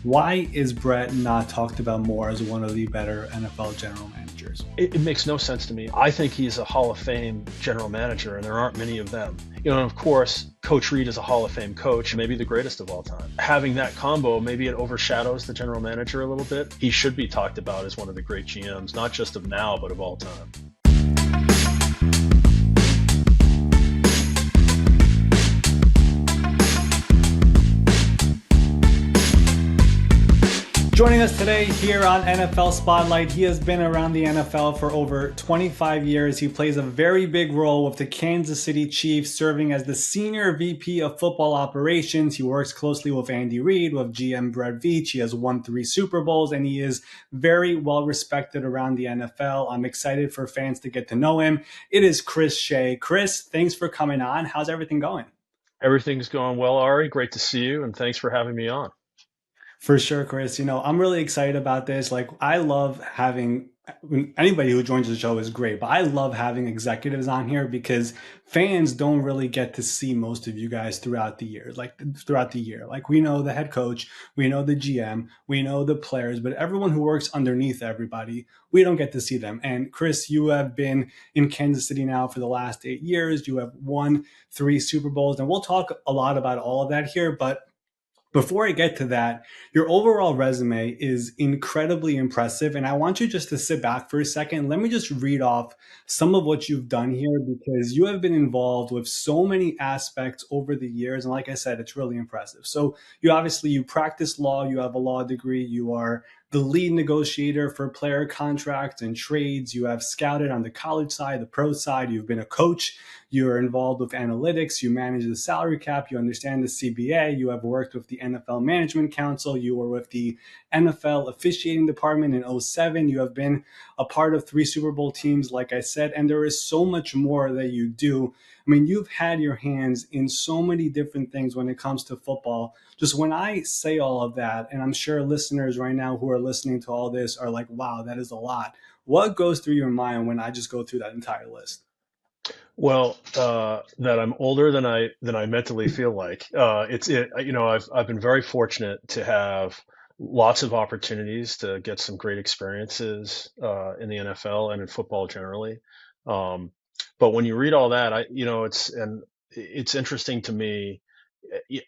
Why is Brett not talked about more as one of the better NFL general managers? It makes no sense to me. I think he's a Hall of Fame general manager, and there aren't many of them. And of course, Coach Reid is a Hall of Fame coach, maybe the greatest of all time. Having that combo, maybe it overshadows the general manager a little bit. He should be talked about as one of the great GMs, not just of now, but of all time. Joining us today here on NFL Spotlight, he has been around the NFL for over 25 years. He plays a very big role with the Kansas City Chiefs, serving as the Senior VP of Football Operations. He works closely with Andy Reid, with GM Brett Veach. He has won 3 Super Bowls, and he is very well respected around the NFL. I'm excited for fans to get to know him. It is Chris Shea. Chris, thanks for coming on. How's everything going? Everything's going well, Ari. Great to see you, and thanks for having me on. For sure, Chris. I'm really excited about this. I love having anybody who joins the show is great, but I love having executives on here because fans don't really get to see most of you guys throughout the year. We know the head coach, we know the GM, we know the players, but everyone who works underneath everybody, we don't get to see them. And Chris, you have been in Kansas City now for the last 8 years. You have won 3 Super Bowls, and we'll talk a lot about all of that here, but before I get to that, your overall resume is incredibly impressive, and I want you just to sit back for a second. Let me just read off some of what you've done here because you have been involved with so many aspects over the years, and like I said, it's really impressive. So you practice law, you have a law degree, you are the lead negotiator for player contracts and trades. You have scouted on the college side, the pro side. You've been a coach. You're involved with analytics. You manage the salary cap. You understand the CBA. You have worked with the NFL Management Council. You were with the NFL officiating department in '07. You have been a part of 3 Super Bowl teams, like I said, and there is so much more that you do. You've had your hands in so many different things when it comes to football. Just when I say all of that, and I'm sure listeners right now who are listening to all this are like, wow, that is a lot. What goes through your mind when I just go through that entire list? Well, that I'm older than I mentally feel like. I've been very fortunate to have lots of opportunities to get some great experiences in the NFL and in football generally. But when you read all that, it's interesting to me.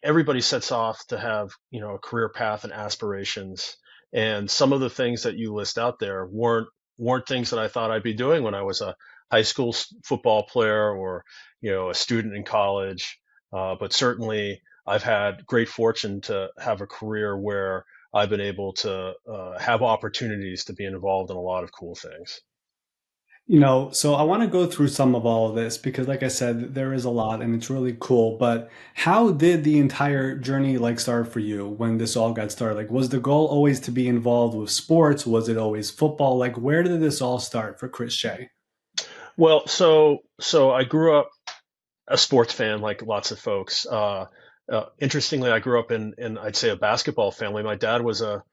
Everybody sets off to have a career path and aspirations, and some of the things that you list out there weren't things that I thought I'd be doing when I was a high school football player or a student in college. But certainly, I've had great fortune to have a career where I've been able to have opportunities to be involved in a lot of cool things. So I want to go through some of all of this because, like I said, there is a lot and it's really cool. But how did the entire journey start for you when this all got started? Was the goal always to be involved with sports? Was it always football? Where did this all start for Chris Shea? Well, so I grew up a sports fan, like lots of folks. Interestingly, I grew up in I'd say a basketball family. My dad was a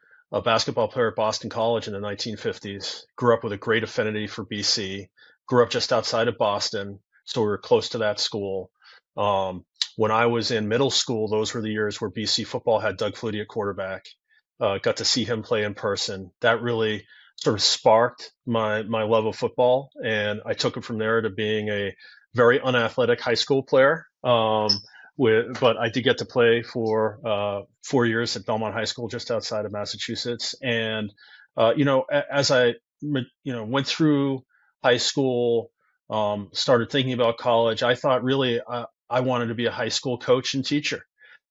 basketball player at Boston College in the 1950s. Grew up with a great affinity for BC. Grew up just outside of Boston, so we were close to that school. When I was in middle school, those were the years where BC football had Doug Flutie at quarterback. Got to see him play in person. That really sort of sparked my love of football, and I took it from there to being a very unathletic high school player. But I did get to play for 4 years at Belmont High School, just outside of Massachusetts. And as I went through high school, started thinking about college, I thought really I wanted to be a high school coach and teacher,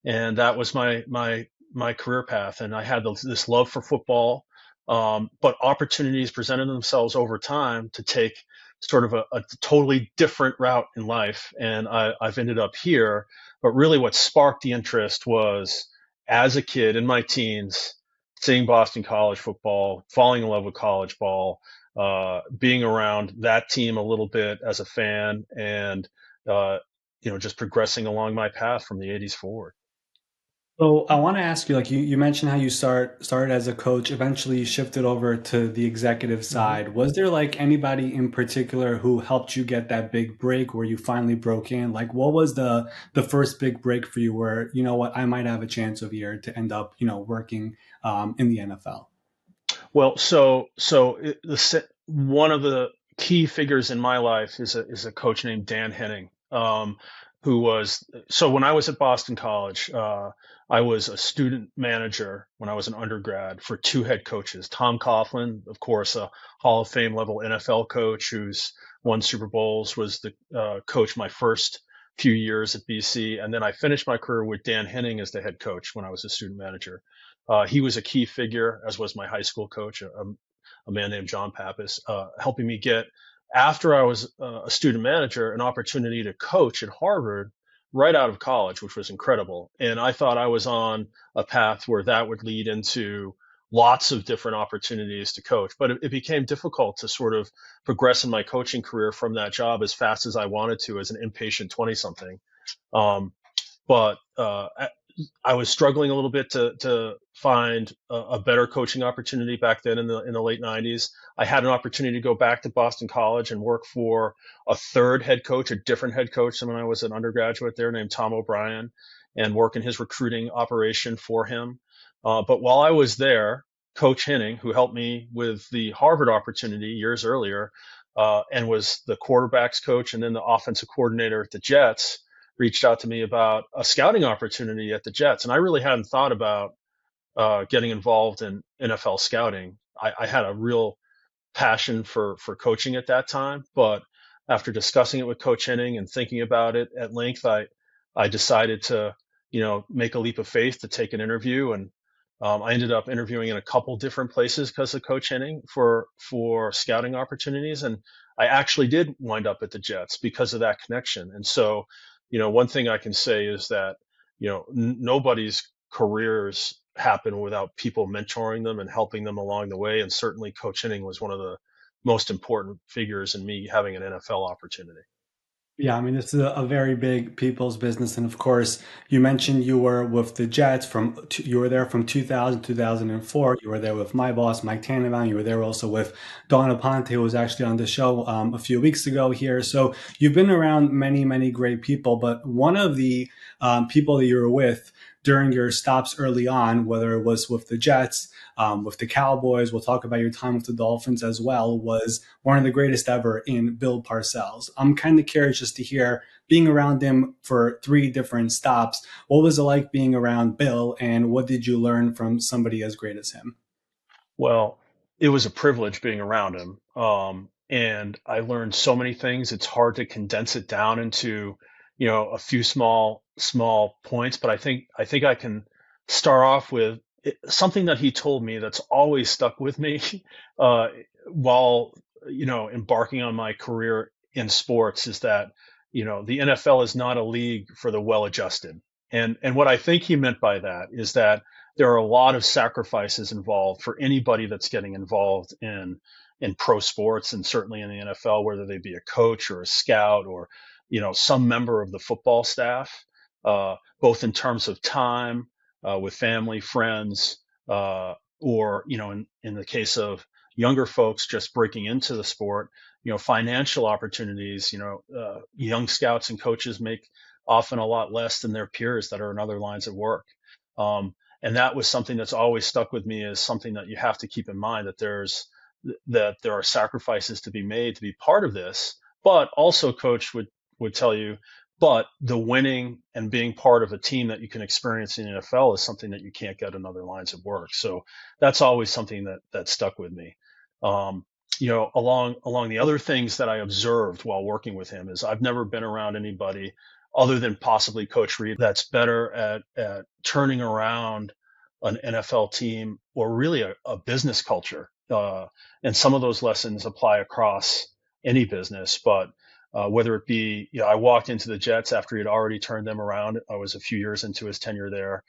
and that was my career path. And I had this love for football, but opportunities presented themselves over time to take sort of a totally different route in life, and I've ended up here. But really what sparked the interest was, as a kid in my teens, seeing Boston College football, falling in love with college ball, being around that team a little bit as a fan, and just progressing along my path from the '80s forward. So I want to ask you, you mentioned how you started as a coach, eventually you shifted over to the executive Mhm. side. Was there anybody in particular who helped you get that big break where you finally broke in? What was the first big break for you where, you know what, I might have a chance of here to end up, working in the NFL? Well, one of the key figures in my life is a coach named Dan Henning, who was so when I was at Boston College, I was a student manager when I was an undergrad for two head coaches. Tom Coughlin, of course, a Hall of Fame level NFL coach who's won Super Bowls, was the coach my first few years at BC, and then I finished my career with Dan Henning as the head coach when I was a student manager. He was a key figure, as was my high school coach, a man named John Pappas, helping me get, after I was a student manager, an opportunity to coach at Harvard right out of college, which was incredible. And I thought I was on a path where that would lead into lots of different opportunities to coach. But it became difficult to sort of progress in my coaching career from that job as fast as I wanted to as an impatient 20 something. Um, but I was struggling a little bit to find a better coaching opportunity back then in the late '90s. I had an opportunity to go back to Boston College and work for a third head coach, a different head coach than when I was an undergraduate there, named Tom O'Brien, and work in his recruiting operation for him. But while I was there, Coach Henning, who helped me with the Harvard opportunity years earlier, and was the quarterbacks coach and then the offensive coordinator at the Jets, reached out to me about a scouting opportunity at the Jets, and I really hadn't thought about getting involved in NFL scouting. I had a real passion for coaching at that time, but after discussing it with Coach Henning and thinking about it at length, I decided to make a leap of faith to take an interview, and I ended up interviewing in a couple different places because of Coach Henning for scouting opportunities, and I actually did wind up at the Jets because of that connection. And so, one thing I can say is that nobody's careers happen without people mentoring them and helping them along the way. And certainly, Coach Henning was one of the most important figures in me having an NFL opportunity. Yeah, I mean, this is a very big people's business. And of course, you mentioned you were with the Jets you were there from 2000 2004. You were there with my boss, Mike Tannenbaum. You were there also with Donna Ponte, who was actually on the show a few weeks ago here. So you've been around many, many great people. But one of the people that you were with during your stops early on, whether it was with the Jets, with the Cowboys, we'll talk about your time with the Dolphins as well, was one of the greatest ever in Bill Parcells. I'm kind of curious just to hear, being around him for three different stops, what was it like being around Bill, and what did you learn from somebody as great as him? Well, it was a privilege being around him. And I learned so many things. It's hard to condense it down into, a few small points, but I think I can start off with something that he told me that's always stuck with me uh, while, embarking on my career in sports is that, the NFL is not a league for the well-adjusted. And what I think he meant by that is that there are a lot of sacrifices involved for anybody that's getting involved in pro sports and certainly in the NFL, whether they be a coach or a scout or some member of the football staff, both in terms of time with family, friends, or in the case of younger folks just breaking into the sport, financial opportunities. Young scouts and coaches make often a lot less than their peers that are in other lines of work. And that was something that's always stuck with me as something that you have to keep in mind, that there are sacrifices to be made to be part of this. But also, coach would tell you, but the winning and being part of a team that you can experience in the NFL is something that you can't get in other lines of work. So that's always something that stuck with me. Along the other things that I observed while working with him is I've never been around anybody other than possibly Coach Reid that's better at turning around an NFL team or really a business culture. And some of those lessons apply across any business, but whether it be, I walked into the Jets after he had already turned them around. I was a few years into his tenure there.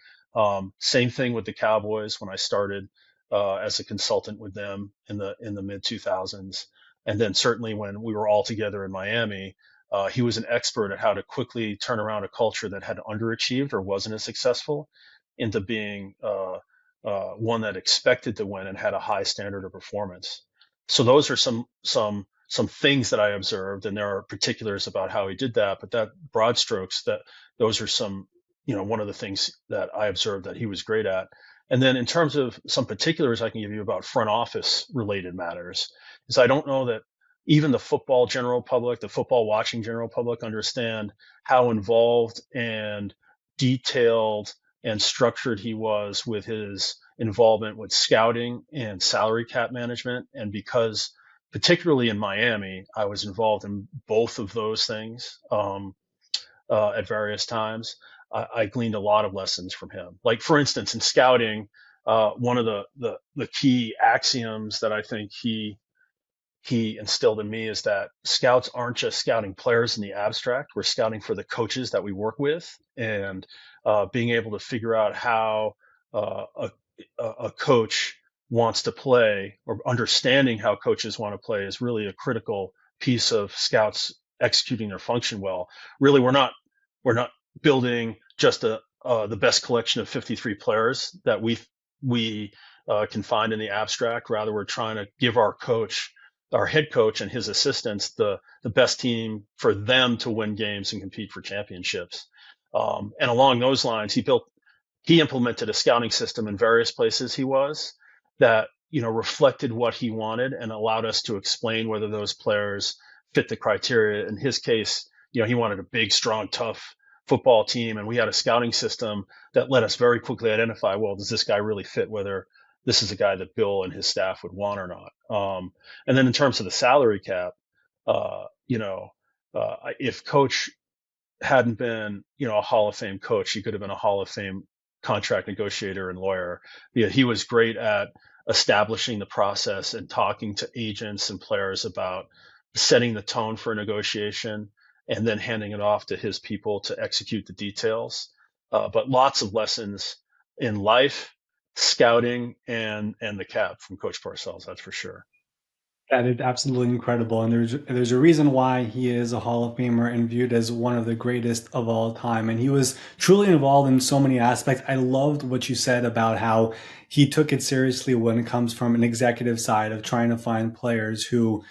Same thing with the Cowboys when I started as a consultant with them in the mid 2000s, and then certainly when we were all together in Miami, he was an expert at how to quickly turn around a culture that had underachieved or wasn't as successful into being one that expected to win and had a high standard of performance. So those are some things that I observed, and there are particulars about how he did that. But that broad strokes, that those are some, one of the things that I observed that he was great at. And then in terms of some particulars I can give you about front office related matters, is I don't know that even the football general public, the football watching general public understand how involved and detailed and structured he was with his involvement with scouting and salary cap management. And because, particularly in Miami, I was involved in both of those things at various times. I gleaned a lot of lessons from him. Like, for instance, in scouting, one of the key axioms that I think he instilled in me is that scouts aren't just scouting players in the abstract. We're scouting for the coaches that we work with, and being able to figure out how a coach wants to play, or understanding how coaches want to play, is really a critical piece of scouts executing their function well. Really, we're not building just the best collection of 53 players that we can find in the abstract. Rather, we're trying to give our head coach and his assistants the best team for them to win games and compete for championships. And along those lines, he implemented a scouting system in various places he was, that reflected what he wanted and allowed us to explain whether those players fit the criteria. In his case, he wanted a big, strong, tough football team, and we had a scouting system that let us very quickly identify, well, does this guy really fit, whether this is a guy that Bill and his staff would want or not. And then in terms of the salary cap, if Coach hadn't been, a Hall of Fame coach, he could have been a Hall of Fame contract negotiator and lawyer. Yeah, he was great at establishing the process and talking to agents and players about setting the tone for a negotiation, and then handing it off to his people to execute the details. But lots of lessons in life, scouting, and the cap from Coach Parcells, that's for sure. That is absolutely incredible, and there's a reason why he is a Hall of Famer and viewed as one of the greatest of all time. And he was truly involved in so many aspects. I loved what you said about how he took it seriously when it comes from an executive side of trying to find players who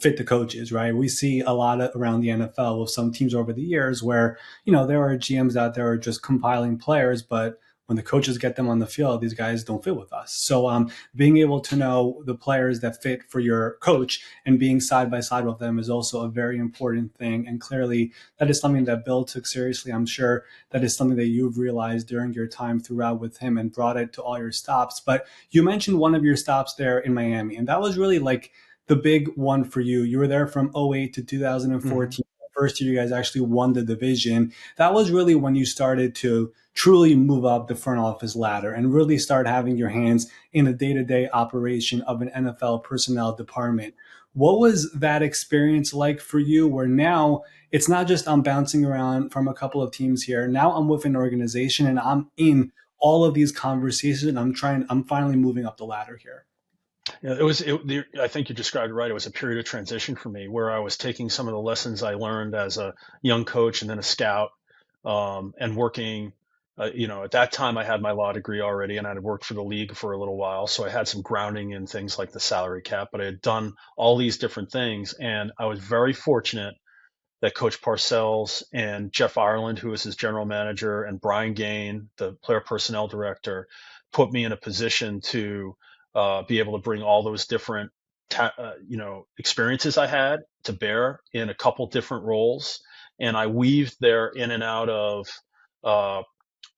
fit the coaches. Right? We see a lot around the NFL with some teams over the years where there are GMs out there who are just compiling players, but when the coaches get them on the field, these guys don't fit with us. So being able to know the players that fit for your coach and being side by side with them is also a very important thing. And clearly, that is something that Bill took seriously. I'm sure that is something that you've realized during your time throughout with him and brought it to all your stops. But you mentioned one of your stops there in Miami, and that was really like the big one for you. You were there from '08 to Mm-hmm. 2014. First year you guys actually won the division. That was really when you started to truly move up the front office ladder and really start having your hands in the day-to-day operation of an NFL personnel department. What was that experience like for you, where now it's not just I'm bouncing around from a couple of teams here. Now I'm with an organization and I'm in all of these conversations and I'm finally moving up the ladder here. Yeah, I think you described it right. It was a period of transition for me, where I was taking some of the lessons I learned as a young coach and then a scout, and working. At that time I had my law degree already, and I had worked for the league for a little while, so I had some grounding in things like the salary cap. But I had done all these different things, and I was very fortunate that Coach Parcells and Jeff Ireland, who was his general manager, and Brian Gain, the player personnel director, put me in a position to be able to bring all those different experiences I had to bear in a couple different roles. And I weaved there in and out of uh,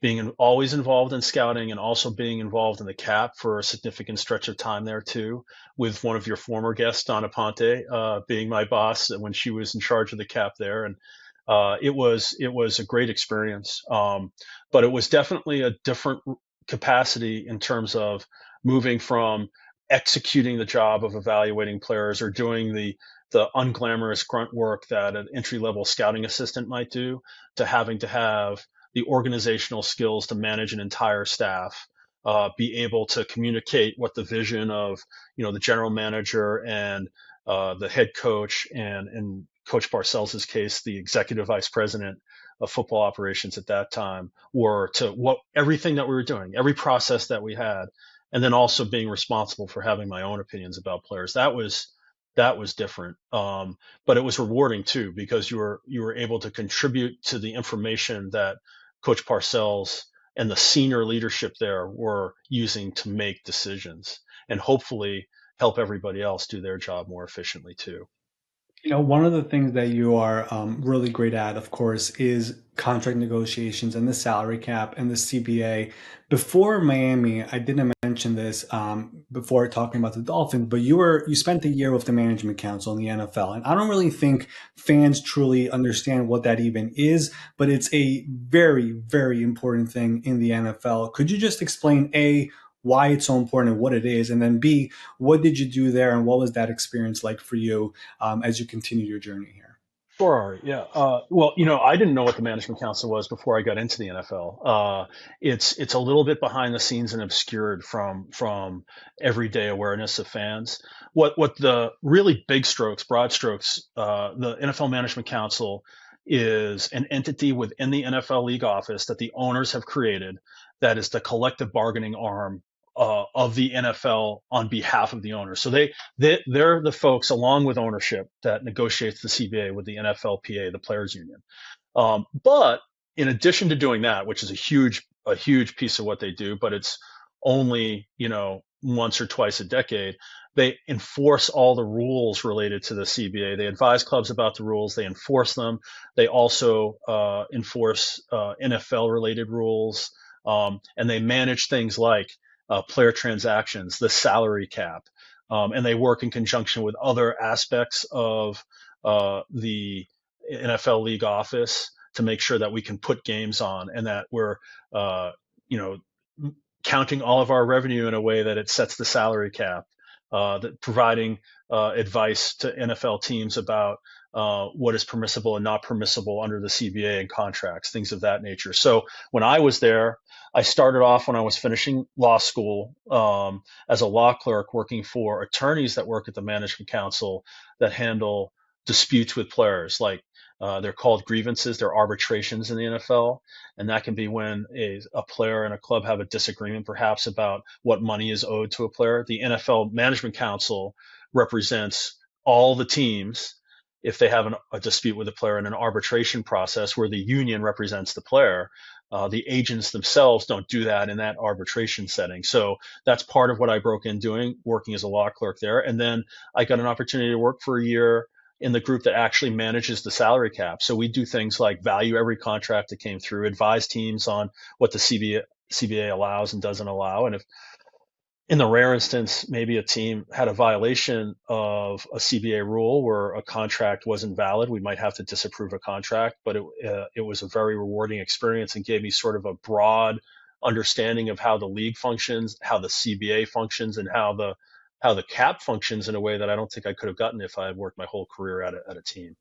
being always involved in scouting, and also being involved in the cap for a significant stretch of time there too, with one of your former guests, Donna Ponte, being my boss when she was in charge of the cap there. And it was a great experience, but it was definitely a different capacity in terms of moving from executing the job of evaluating players, or doing the unglamorous grunt work that an entry level scouting assistant might do, to having to have the organizational skills to manage an entire staff, be able to communicate what the vision of the general manager and the head coach, and in Coach Parcells' case, the executive vice president of football operations at that time, were, to what everything that we were doing, every process that we had, and then also being responsible for having my own opinions about players. That was different, but it was rewarding too, because you were able to contribute to the information that Coach Parcells and the senior leadership there were using to make decisions and hopefully help everybody else do their job more efficiently too. One of the things that you are really great at, of course, is contract negotiations and the salary cap and the CBA. Before Miami, I didn't mention this before talking about the Dolphins, but you spent a year with the Management Council in the NFL, and I don't really think fans truly understand what that even is, but it's a very, very important thing in the NFL. Could you just explain A, why it's so important and what it is, and then B, what did you do there and what was that experience like for you as you continue your journey here? Sure, Ari. Yeah. Well, I didn't know what the management council was before I got into the NFL. It's a little bit behind the scenes and obscured from everyday awareness of fans. What the really big strokes, broad strokes, the NFL Management Council is an entity within the NFL league office that the owners have created that is the collective bargaining arm of the NFL on behalf of the owners. So they're the folks, along with ownership, that negotiates the CBA with the NFLPA, the players union. But in addition to doing that, which is a huge piece of what they do, but it's only once or twice a decade, they enforce all the rules related to the CBA. They advise clubs about the rules. They enforce them. They also enforce NFL related rules, and they manage things like player transactions, the salary cap, and they work in conjunction with other aspects of the NFL league office to make sure that we can put games on and that we're, you know, counting all of our revenue in a way that it sets the salary cap, that providing advice to NFL teams about what is permissible and not permissible under the CBA and contracts, things of that nature. So when I was there, I started off when I was finishing law school as a law clerk working for attorneys that work at the management council that handle disputes with players. Like they're called grievances, they're arbitrations in the NFL. And that can be when a player and a club have a disagreement, perhaps about what money is owed to a player. The NFL Management Council represents all the teams if they have a dispute with a player in an arbitration process where the union represents the player. The agents themselves don't do that in that arbitration setting. So that's part of what I broke in doing, working as a law clerk there. And then I got an opportunity to work for a year in the group that actually manages the salary cap. So we do things like value every contract that came through, advise teams on what the CBA allows and doesn't allow. And if in the rare instance, maybe a team had a violation of a CBA rule where a contract wasn't valid, we might have to disapprove a contract. But it was a very rewarding experience and gave me sort of a broad understanding of how the league functions, how the CBA functions, and how the cap functions in a way that I don't think I could have gotten if I had worked my whole career at a team.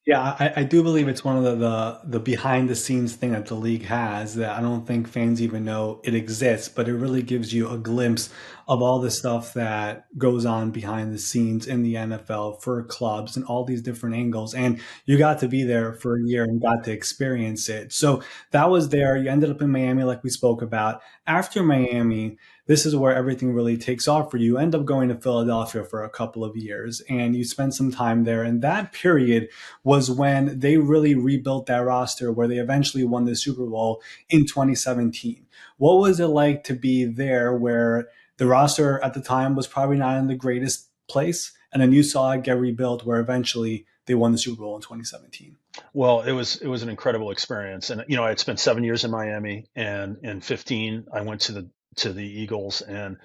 Yeah, I do believe it's one of the behind the scenes thing that the league has that I don't think fans even know it exists, but it really gives you a glimpse of all the stuff that goes on behind the scenes in the NFL for clubs and all these different angles. And you got to be there for a year and got to experience it. So that was there. You ended up in Miami, like we spoke about. After Miami, this is where everything really takes off for you. You end up going to Philadelphia for a couple of years and you spend some time there. And that period was when they really rebuilt that roster where they eventually won the Super Bowl in 2017. What was it like to be there where the roster at the time was probably not in the greatest place? And then you saw it get rebuilt where eventually they won the Super Bowl in 2017. Well, it was an incredible experience, and I had spent 7 years in Miami, and in 15 I went to the Eagles, and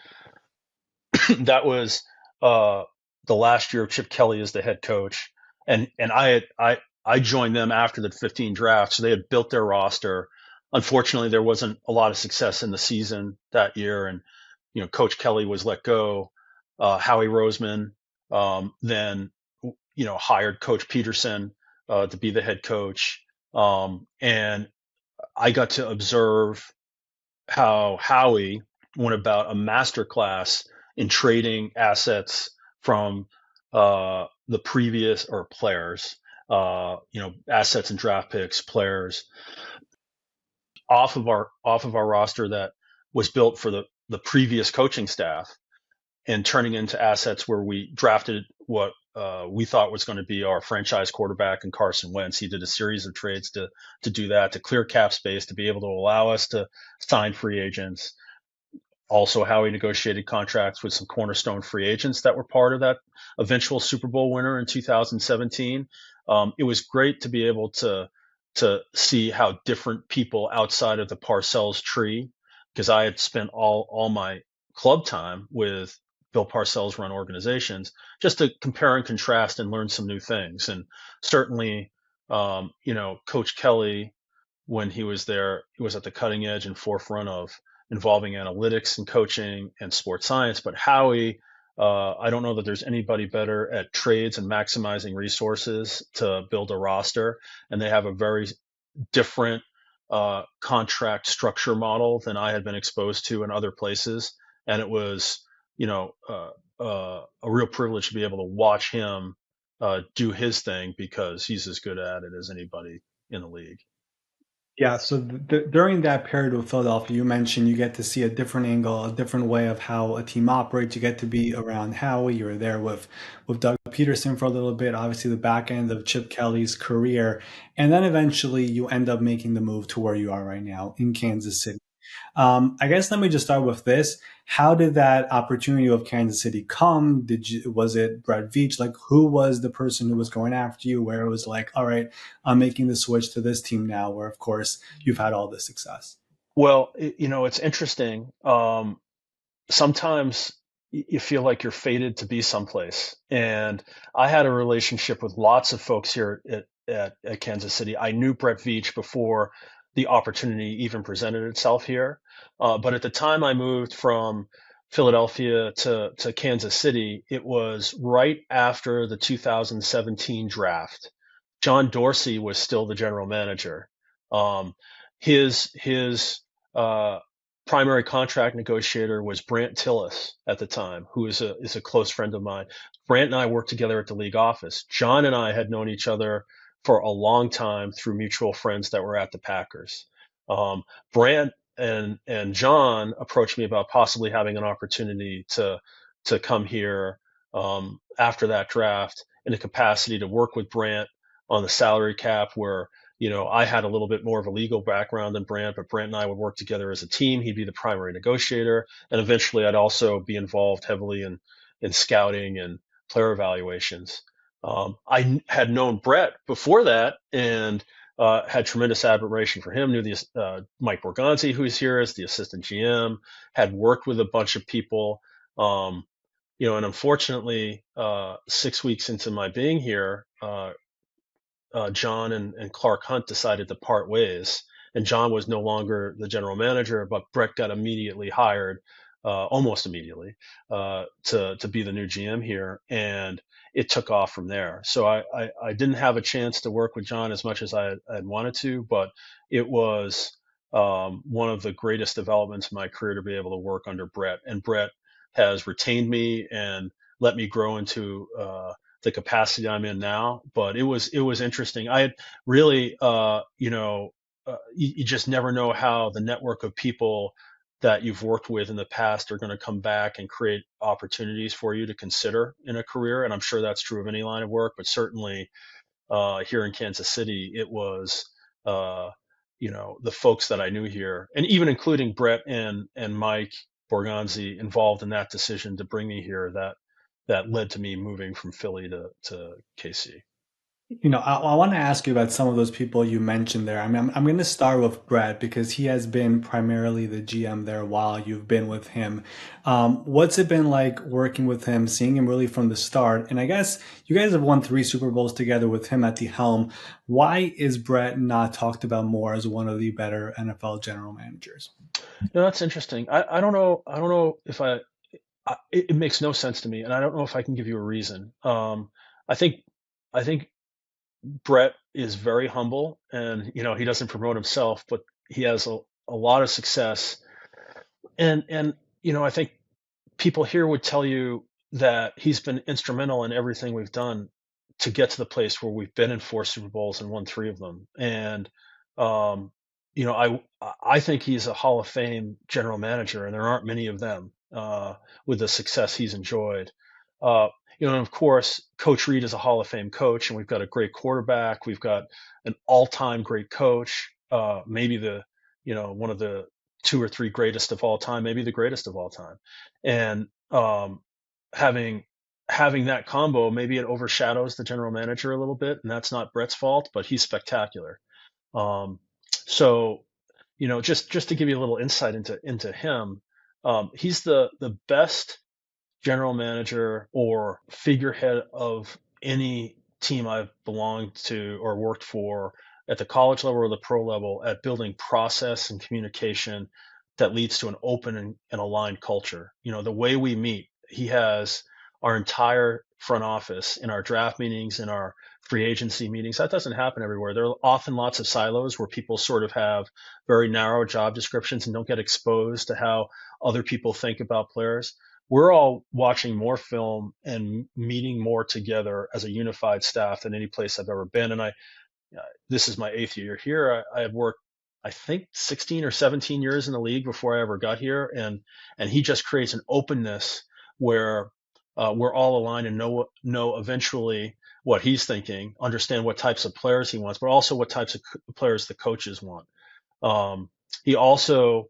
that was uh, the last year of Chip Kelly as the head coach, and I joined them after the 15 draft, so they had built their roster. Unfortunately, there wasn't a lot of success in the season that year, and Coach Kelly was let go. Howie Roseman then hired Coach Peterson to be the head coach, and I got to observe how Howie went about a master class in trading assets from the previous or players, assets and draft picks, players off of our roster that was built for the previous coaching staff and turning into assets where we drafted what we thought was going to be our franchise quarterback in Carson Wentz. He did a series of trades to do that, to clear cap space, to be able to allow us to sign free agents. Also, how he negotiated contracts with some cornerstone free agents that were part of that eventual Super Bowl winner in 2017. It was great to be able to see how different people outside of the Parcells tree, because I had spent all my club time with Bill Parcells run organizations, just to compare and contrast and learn some new things. And certainly, Coach Kelly, when he was there, he was at the cutting edge and forefront of involving analytics and coaching and sports science. But Howie, I don't know that there's anybody better at trades and maximizing resources to build a roster. And they have a very different contract structure model than I had been exposed to in other places. And it was, a real privilege to be able to watch him do his thing, because he's as good at it as anybody in the league. Yeah, so during that period with Philadelphia, you mentioned you get to see a different angle, a different way of how a team operates. You get to be around Howie. You were there with Doug Peterson for a little bit, obviously the back end of Chip Kelly's career, and then eventually you end up making the move to where you are right now in Kansas City. I guess let me just start with this. How did that opportunity of Kansas City come? Was it Brett Veach? Like, who was the person who was going after you? Where it was like, all right, I'm making the switch to this team now. Where of course you've had all this success. Well, it's interesting. Sometimes you feel like you're fated to be someplace. And I had a relationship with lots of folks here at Kansas City. I knew Brett Veach before the opportunity even presented itself here. But at the time I moved from Philadelphia to Kansas City, it was right after the 2017 draft. John Dorsey was still the general manager. Um, his uh, primary contract negotiator was Brant Tillis at the time, who is a close friend of mine. Brant and I worked together at the league office. John and I had known each other for a long time through mutual friends that were at the Packers. Brant and John approached me about possibly having an opportunity to come here after that draft in a capacity to work with Brant on the salary cap, where I had a little bit more of a legal background than Brant, but Brant and I would work together as a team. He'd be the primary negotiator, and eventually I'd also be involved heavily in scouting and player evaluations. I had known Brett before that, and had tremendous admiration for him. Knew the Mike Borgonzi, who's here as the assistant GM, had worked with a bunch of people. And unfortunately, 6 weeks into my being here, John and Clark Hunt decided to part ways, and John was no longer the general manager, but Brett got immediately hired, almost immediately, to be the new GM here, and it took off from there. So I didn't have a chance to work with John as much as I'd wanted to, but it was one of the greatest developments in my career to be able to work under Brett, and Brett has retained me and let me grow into the capacity I'm in now. But it was interesting. I had really, you just never know how the network of people that you've worked with in the past are going to come back and create opportunities for you to consider in a career. And I'm sure that's true of any line of work, but certainly here in Kansas City, it was, the folks that I knew here, and even including Brett and Mike Borgonzi involved in that decision to bring me here, that led to me moving from Philly to KC. I want to ask you about some of those people you mentioned there. I mean, I'm going to start with Brett because he has been primarily the GM there while you've been with him. What's it been like working with him, seeing him really from the start? And I guess you guys have won 3 Super Bowls together with him at the helm. Why is Brett not talked about more as one of the better NFL general managers? No, that's interesting. I don't know. I don't know if it makes no sense to me, and I don't know if I can give you a reason. I think I think Brett is very humble, and he doesn't promote himself, but he has a lot of success. And I think people here would tell you that he's been instrumental in everything we've done to get to the place where we've been in 4 Super Bowls and won 3 of them. And um, I think he's a Hall of Fame general manager, and there aren't many of them with the success he's enjoyed. Uh, of course, Coach Reid is a Hall of Fame coach, and we've got a great quarterback. We've got an all-time great coach, maybe one of the two or three greatest of all time, maybe the greatest of all time. And having having that combo, maybe it overshadows the general manager a little bit, and that's not Brett's fault, but he's spectacular. Um, so, just to give you a little insight into him, he's the best general manager or figurehead of any team I've belonged to or worked for at the college level or the pro level at building process and communication that leads to an open and aligned culture. The way we meet, he has our entire front office in our draft meetings, in our free agency meetings. That doesn't happen everywhere. There are often lots of silos where people sort of have very narrow job descriptions and don't get exposed to how other people think about players. We're all watching more film and meeting more together as a unified staff than any place I've ever been. And this is my 8th year here. I had worked, I think, 16 or 17 years in the league before I ever got here, and he just creates an openness where we're all aligned and know eventually what he's thinking, understand what types of players he wants, but also what types of players the coaches want. He also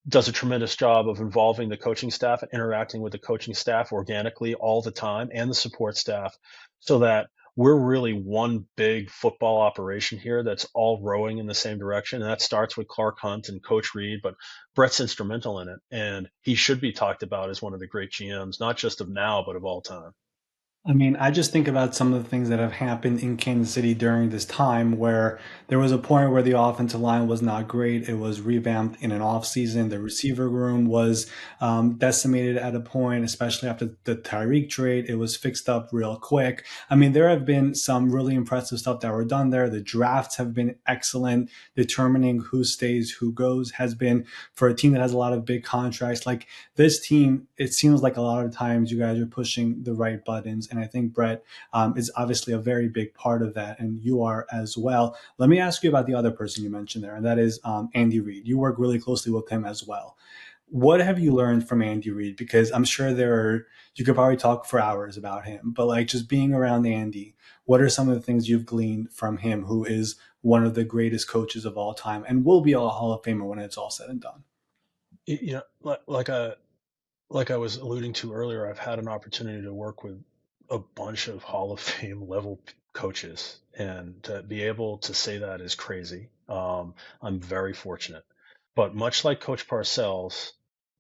does a tremendous job of involving the coaching staff and interacting with the coaching staff organically all the time and the support staff so that we're really one big football operation here that's all rowing in the same direction. And that starts with Clark Hunt and Coach Reid, but Brett's instrumental in it. And he should be talked about as one of the great GMs, not just of now, but of all time. I mean, I just think about some of the things that have happened in Kansas City during this time where there was a point where the offensive line was not great. It was revamped in an off season. The receiver room was decimated at a point, especially after the Tyreek trade. It was fixed up real quick. I mean, there have been some really impressive stuff that were done there. The drafts have been excellent. Determining who stays, who goes has been for a team that has a lot of big contracts. Like this team, it seems like a lot of times you guys are pushing the right buttons. And I think Brett is obviously a very big part of that, and you are as well. Let me ask you about the other person you mentioned there, and that is Andy Reid. You work really closely with him as well. What have you learned from Andy Reid? Because I'm sure you could probably talk for hours about him, but like just being around Andy, what are some of the things you've gleaned from him, who is one of the greatest coaches of all time and will be a Hall of Famer when it's all said and done? Like I was alluding to earlier, I've had an opportunity to work with a bunch of Hall of Fame level coaches, and to be able to say that is crazy. I'm very fortunate, but much like Coach Parcells,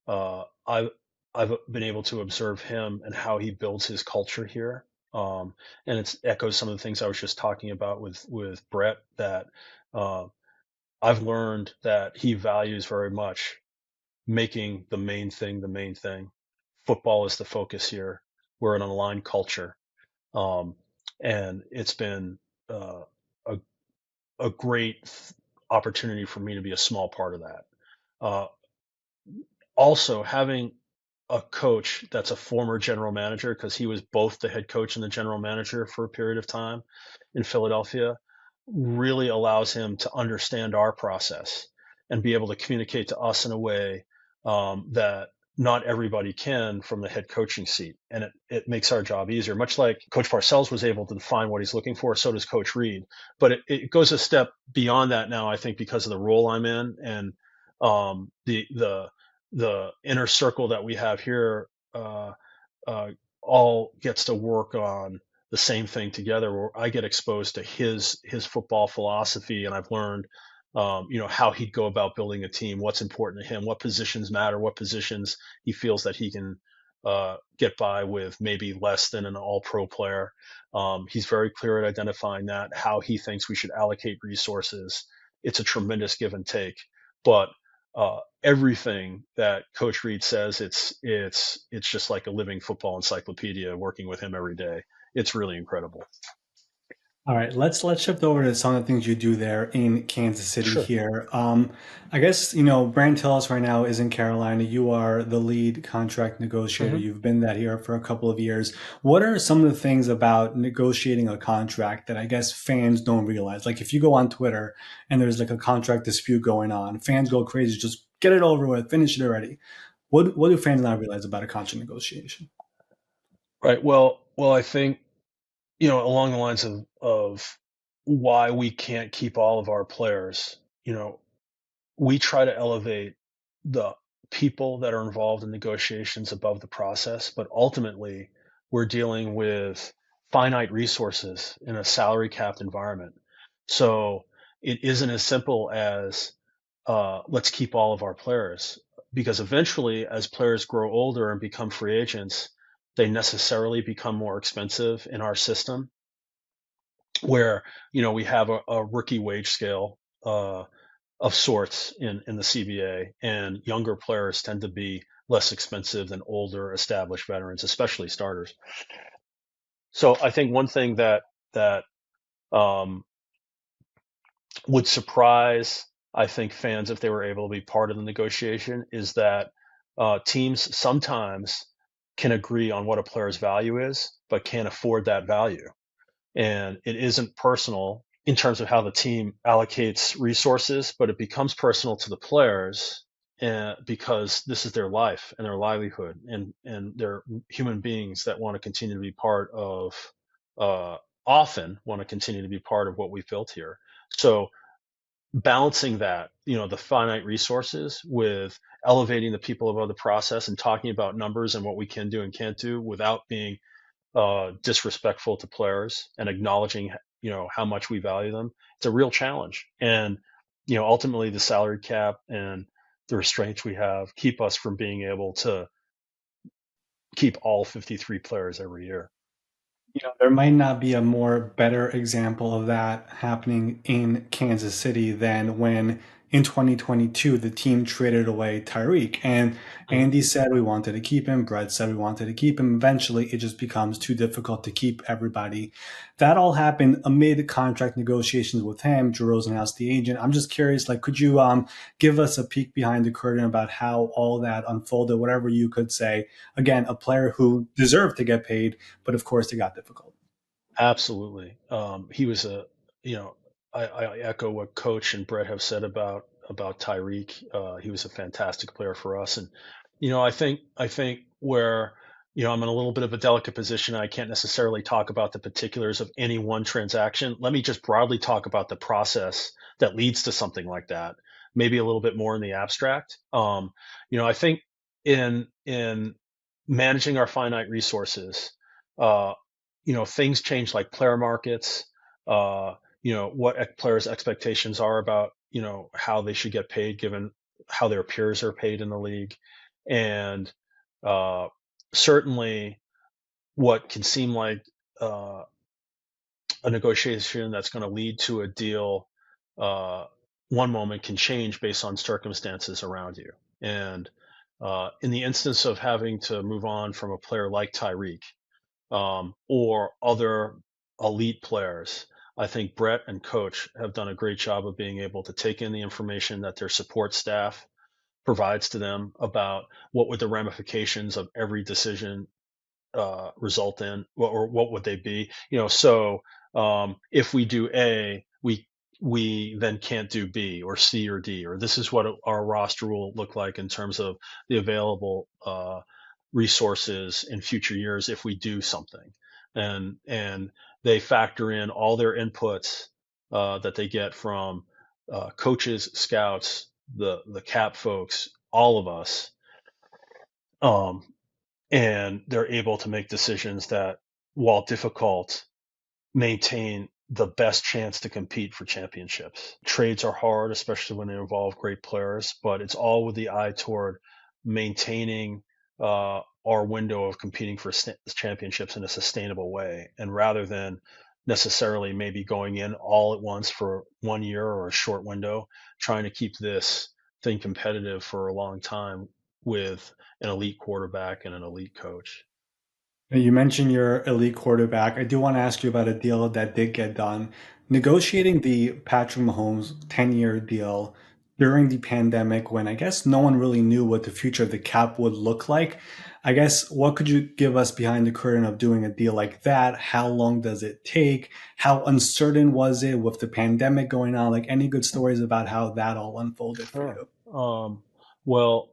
uh, I I've been able to observe him and how he builds his culture here. And it echoes some of the things I was just talking about with Brett, that uh, I've learned that he values very much making the main thing the main thing. Football is the focus here. We're an aligned culture, um, and it's been uh, a a great opportunity for me to be a small part of that. Uh, Also, having a coach that's a former general manager, because he was both the head coach and the general manager for a period of time in Philadelphia, really allows him to understand our process and be able to communicate to us in a way that not everybody can from the head coaching seat. And it makes our job easier. Much like Coach Parcells was able to define what he's looking for, so does Coach Reid. But it goes a step beyond that now, I think, because of the role I'm in, and the inner circle that we have here uh, all gets to work on the same thing together, where I get exposed to his football philosophy, and I've learned how he'd go about building a team, what's important to him, what positions matter, what positions he feels that he can get by with maybe less than an all pro player. He's very clear at identifying that, how he thinks we should allocate resources. It's a tremendous give and take, but everything that Coach Reid says, it's just like a living football encyclopedia working with him every day. It's really incredible. All right, let's shift over to some of the things you do there in Kansas City Sure. here. I guess Brand Tillis right now is in Carolina. You are the lead contract negotiator. hmm You've been that here for a couple of years. What are some of the things about negotiating a contract that I guess fans don't realize? Like if you go on Twitter and there's like a contract dispute going on, fans go crazy. Just get it over with, finish it already. What do fans not realize about a contract negotiation? Right. Well, I think, along the lines of why we can't keep all of our players, we try to elevate the people that are involved in negotiations above the process, but ultimately we're dealing with finite resources in a salary capped environment. So it isn't as simple as let's keep all of our players, because eventually, as players grow older and become free agents, they necessarily become more expensive in our system, where we have a rookie wage scale. Of sorts in the CBA, and younger players tend to be less expensive than older established veterans, especially starters. So I think one thing that um, would surprise, I think, fans if they were able to be part of the negotiation is that teams sometimes can agree on what a player's value is, but can't afford that value. And it isn't personal in terms of how the team allocates resources, but it becomes personal to the players, because this is their life and their livelihood, and they're human beings that want to continue to be part of, uh, often want to continue to be part of what we've built here. So balancing that, the finite resources with elevating the people above the process and talking about numbers and what we can do and can't do without being disrespectful to players and acknowledging how much we value them. It's a real challenge, and ultimately the salary cap and the restraints we have keep us from being able to keep all 53 players every year. There might not be a more better example of that happening in Kansas City than when in 2022 the team traded away Tyreek. And Mhm. Andy said we wanted to keep him, Brett said we wanted to keep him. Eventually, it just becomes too difficult to keep everybody. That all happened amid contract negotiations with him, Drew Rosenhaus, the agent. I'm just curious, like, could you give us a peek behind the curtain about how all that unfolded, whatever you could say? Again, a player who deserved to get paid, but of course, it got difficult. Absolutely. He was you know, I echo what Coach and Brett have said about Tyreek. He was a fantastic player for us, and I think where I'm in a little bit of a delicate position. I can't necessarily talk about the particulars of any one transaction. Let me just broadly talk about the process that leads to something like that. Maybe a little bit more in the abstract. I think in managing our finite resources. Uh, things change like player markets, what players' expectations are about, how they should get paid given how their peers are paid in the league. And uh, certainly what can seem like uh, a negotiation that's going to lead to a deal uh, one moment can change based on circumstances around you. And in the instance of having to move on from a player like Tyreek, or other elite players. I think Brett and Coach have done a great job of being able to take in the information that their support staff provides to them about what would the ramifications of every decision result in, or what would they be? So if we do A, we then can't do B or C or D, or this is what our roster will look like in terms of the available resources in future years if we do something, and they factor in all their inputs that they get from coaches, scouts, the cap folks, all of us. Um, and they're able to make decisions that, while difficult, maintain the best chance to compete for championships. Trades are hard, especially when they involve great players, but it's all with the eye toward maintaining our window of competing for championships in a sustainable way, and rather than necessarily maybe going in all at once for 1 year or a short window, trying to keep this thing competitive for a long time with an elite quarterback and an elite coach. You mentioned your elite quarterback. I do want to ask you about a deal that did get done. Negotiating the Patrick Mahomes 10-year deal during the pandemic when I guess no one really knew what the future of the cap would look like. I guess what could you give us behind the curtain of doing a deal like that? How long does it take? How uncertain was it with the pandemic going on? Like any good stories about how that all unfolded for Sure. you? Well,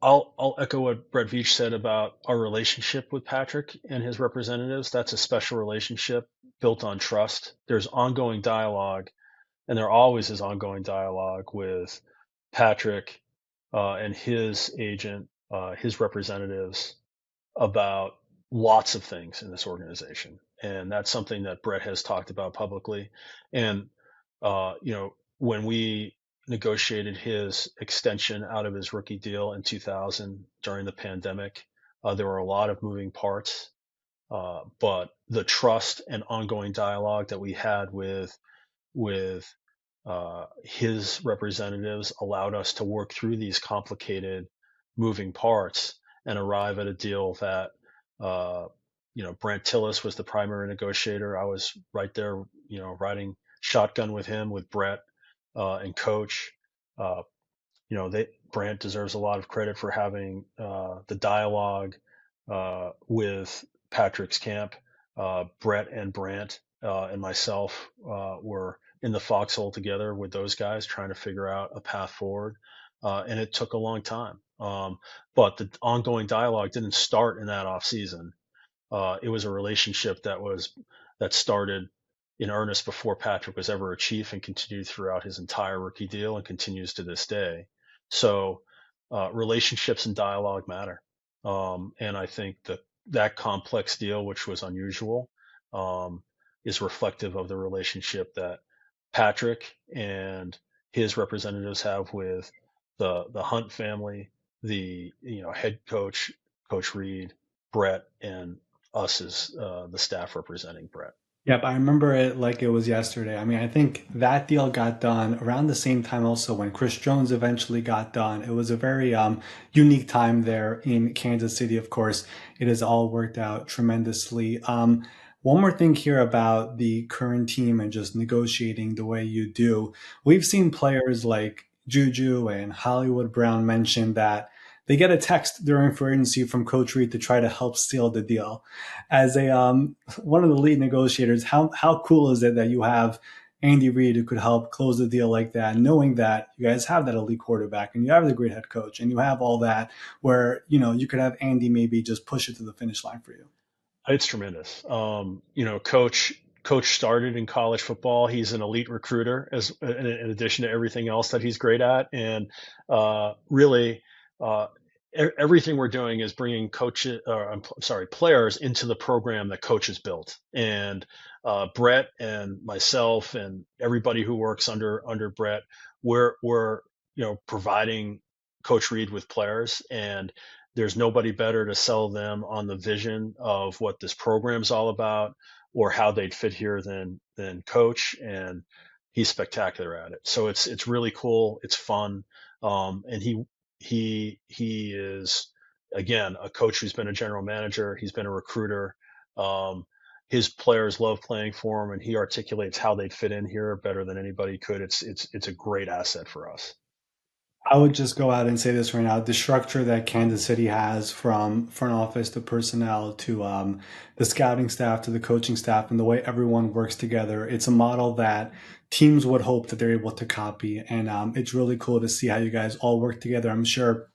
I'll echo what Brett Veach said about our relationship with Patrick and his representatives. That's a special relationship built on trust. There's ongoing dialogue, and there always is ongoing dialogue with Patrick and his agent, his representatives about lots of things in this organization. And that's something that Brett has talked about publicly. And, when we negotiated his extension out of his rookie deal in 2000 during the pandemic, there were a lot of moving parts. But the trust and ongoing dialogue that we had with his representatives allowed us to work through these complicated moving parts and arrive at a deal that, uh, Brant Tillis was the primary negotiator. I was right there, riding shotgun with him, with Brett and Coach. Uh, Brant deserves a lot of credit for having the dialogue with Patrick's camp. Brett and Brant and myself were in the foxhole together with those guys, trying to figure out a path forward. And it took a long time. But the ongoing dialogue didn't start in that off season. It was a relationship that started in earnest before Patrick was ever a Chief, and continued throughout his entire rookie deal and continues to this day. So relationships and dialogue matter. And I think that complex deal, which was unusual, um, is reflective of the relationship that Patrick and his representatives have with the Hunt family, the head coach, Coach Reid, Brett, and us as the staff representing Brett. Yep, I remember it like it was yesterday. I mean, I think that deal got done around the same time also when Chris Jones eventually got done. It was a very unique time there in Kansas City. Of course, it has all worked out tremendously. One more thing here about the current team and just negotiating the way you do. We've seen players like Juju and Hollywood Brown mention that they get a text during free agency from Coach Reid to try to help seal the deal. As a one of the lead negotiators, how cool is it that you have Andy Reid who could help close the deal like that, knowing that you guys have that elite quarterback and you have the great head coach and you have all that, where you could have Andy maybe just push it to the finish line for you. It's tremendous. Coach started in college football. He's an elite recruiter, as in addition to everything else that he's great at, and really, uh, everything we're doing is bringing coaches, or I'm sorry, players into the program that Coach has built. And Brett and myself and everybody who works under Brett, we're providing Coach Reid with players, and there's nobody better to sell them on the vision of what this program's all about or how they'd fit here than Coach. And he's spectacular at it. So it's really cool. It's fun. And he is, again, a coach who's been a general manager. He's been a recruiter. Um, his players love playing for him, and he articulates how they'd fit in here better than anybody could. It's a great asset for us. I would just go out and say this right now. The structure that Kansas City has, from front office to personnel to the scouting staff to the coaching staff, and the way everyone works together, it's a model that teams would hope that they're able to copy. And it's really cool to see how you guys all work together. I'm sure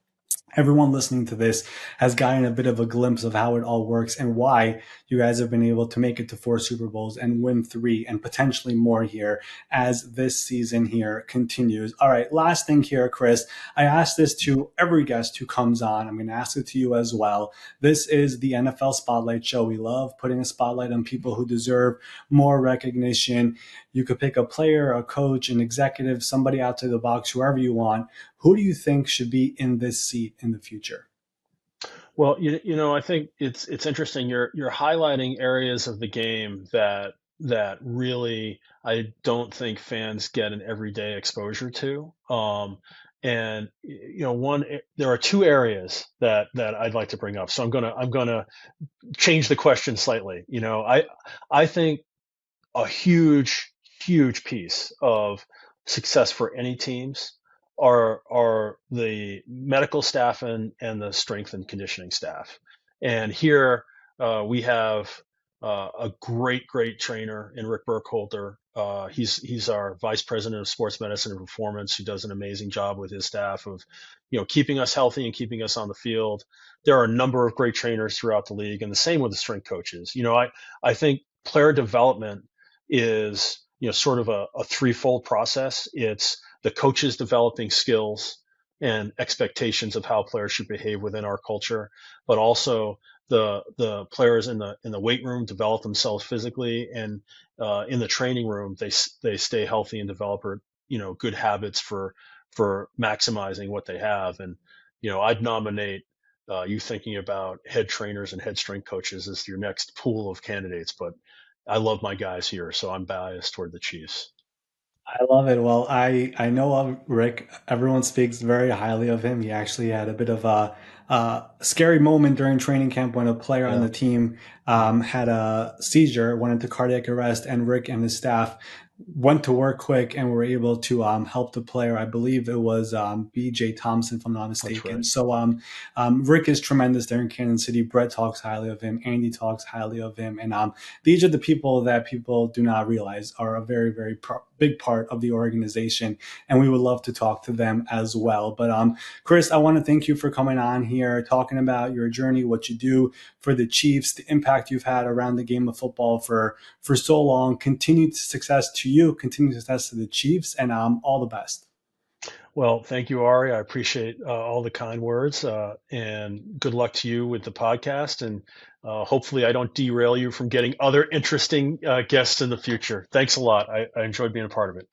everyone listening to this has gotten a bit of a glimpse of how it all works and why you guys have been able to make it to 4 Super Bowls and win three and potentially more here as this season here continues. All right, last thing here, Chris. I ask this to every guest who comes on. I'm going to ask it to you as well. This is the NFL Spotlight Show. We love putting a spotlight on people who deserve more recognition. You could pick a player, a coach, an executive, somebody outside the box, whoever you want. Who do you think should be in this seat in the future? Well, I think it's interesting. You're highlighting areas of the game that really I don't think fans get an everyday exposure to. And there are two areas that I'd like to bring up. So I'm gonna change the question slightly. I think a huge piece of success for any teams are the medical staff and the strength and conditioning staff. And here we have a great trainer in Rick Burkholder. He's our vice president of sports medicine and performance. He does an amazing job with his staff of, keeping us healthy and keeping us on the field. There are a number of great trainers throughout the league, and the same with the strength coaches. I think player development is, sort of a threefold process. It's the coaches developing skills and expectations of how players should behave within our culture, but also the players in the weight room develop themselves physically, and in the training room they stay healthy and develop good habits for maximizing what they have. And I'd nominate you thinking about head trainers and head strength coaches as your next pool of candidates. But I love my guys here, so I'm biased toward the Chiefs. I love it. Well, I know of Rick. Everyone speaks very highly of him. He actually had a bit of a scary moment during training camp when a player on Yeah, the team had a seizure, went into cardiac arrest, and Rick and his staff went to work quick and were able to help the player. I believe it was B.J. Thompson, if I'm not that's mistaken. right. So Rick is tremendous there in Kansas City. Brett talks highly of him. Andy talks highly of him, and these are the people that people do not realize are a very, very big part of the organization. And we would love to talk to them as well. But Chris, I want to thank you for coming on here, talking about your journey, what you do for the Chiefs, the impact you've had around the game of football for so long. Continued success to you, continued success to the Chiefs, and all the best. Well, thank you, Ari. I appreciate all the kind words, and good luck to you with the podcast. And hopefully, I don't derail you from getting other interesting guests in the future. Thanks a lot. I enjoyed being a part of it.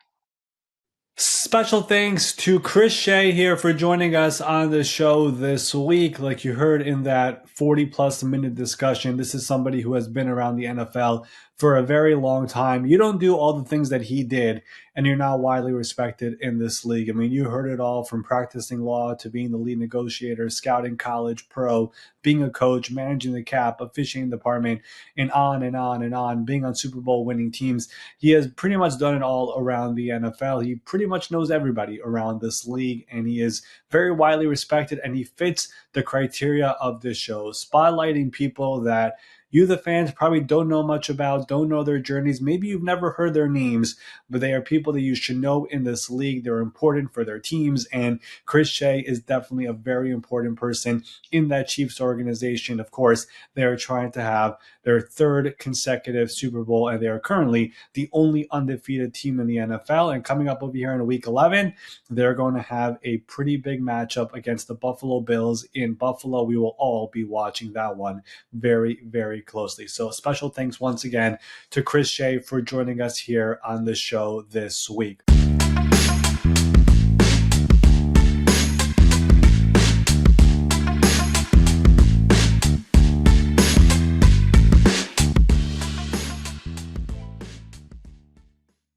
Special thanks to Chris Shea here for joining us on the show this week. Like you heard in that 40-plus minute discussion, this is somebody who has been around the NFL for a very long time. You don't do all the things that he did, and you're not widely respected in this league. I mean, you heard it all from practicing law to being the lead negotiator, scouting college, pro, being a coach, managing the cap, officiating department, and on and on and on, being on Super Bowl winning teams. He has pretty much done it all around the NFL. He pretty much knows everybody around this league, and he is very widely respected, and he fits the criteria of this show, spotlighting people that you, the fans, probably don't know much about, don't know their journeys. Maybe you've never heard their names, but they are people that you should know in this league. They're important for their teams, and Chris Shea is definitely a very important person in that Chiefs organization. Of course, they are trying to have their third consecutive Super Bowl, and they are currently the only undefeated team in the NFL. And coming up over here in week 11, they're going to have a pretty big matchup against the Buffalo Bills in Buffalo. We will all be watching that one very, very closely. So special thanks once again to Chris Shea for joining us here on the show this week.